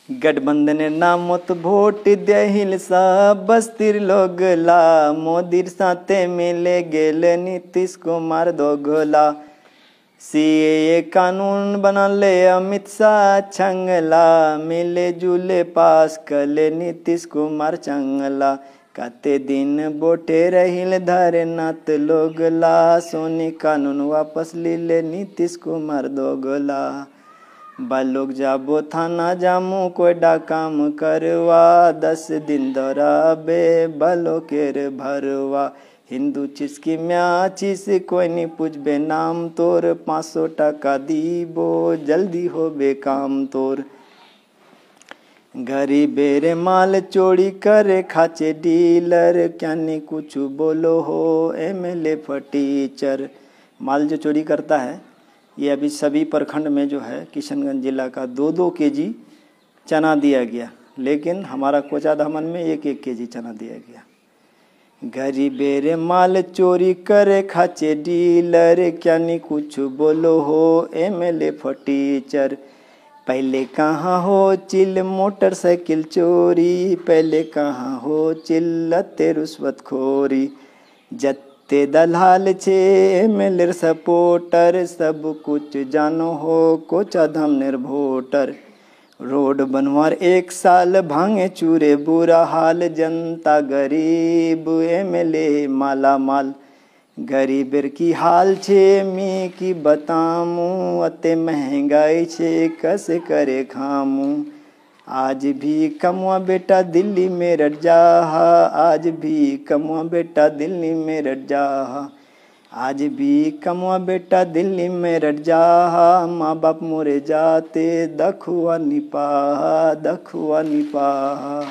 गठबंधन नामत वोट दिल सब बस्तीर लोगला, मोदीर साथे मिले गेल नीतीश कुमार दोगला। सीएए कानून बनले अमित शाह छंगला, मिले जुले पास कले नीतीश कुमार चंगला। कते दिन बोटे रहिल धरनात लोगला, सोनी कानून वापस लीले नीतीश कुमार दोगला। बालोग जाबो थाना जामू कोयडा काम करवा, 10 दिन दौराबे बालो केर भरवा। हिंदू चिसकी म्या चिस कोई नहीं पूछबे नाम तोर, 500 टका दीबो जल्दी होबे काम तोर। गरीबेर माल चोरी करे खाचे डीलर, क्या नहीं कुछ बोलो हो एमएलए फटीचर। माल जो चोरी करता है ये अभी सभी प्रखंड में जो है किशनगंज जिला का 2-2 केजी चना दिया गया, लेकिन हमारा कोचाधामन में 1-1 केजी चना दिया गया। गरीबेर माल चोरी करे खाचे डीलर, क्या नहीं कुछ बोलो हो एमएलए फटीचर। पहले कहाँ हो चिल मोटरसाइकिल चोरी, पहले कहाँ हो चिल्लते रुश्वतखोरी। जत्ते दलाल छे एमएलए सपोर्टर, सब कुछ जानो हो कोचाधाम निर्भोटर। रोड बनवार 1 साल भांगे चूरे बुरा हाल, जनता गरीब एमएलए माला माल। गरीबेर की हाल छे मी की बतामू, अते महंगाई छे कैसे करे खामू। आज भी कमुआ बेटा दिल्ली में रट जाहा, आज भी कमुआ बेटा दिल्ली में रट जाहा। आज भी कमुआ बेटा दिल्ली में रट जाहा, माँ बाप मोरे जाते दखुआ निपाहा, दखुआ निपाहा।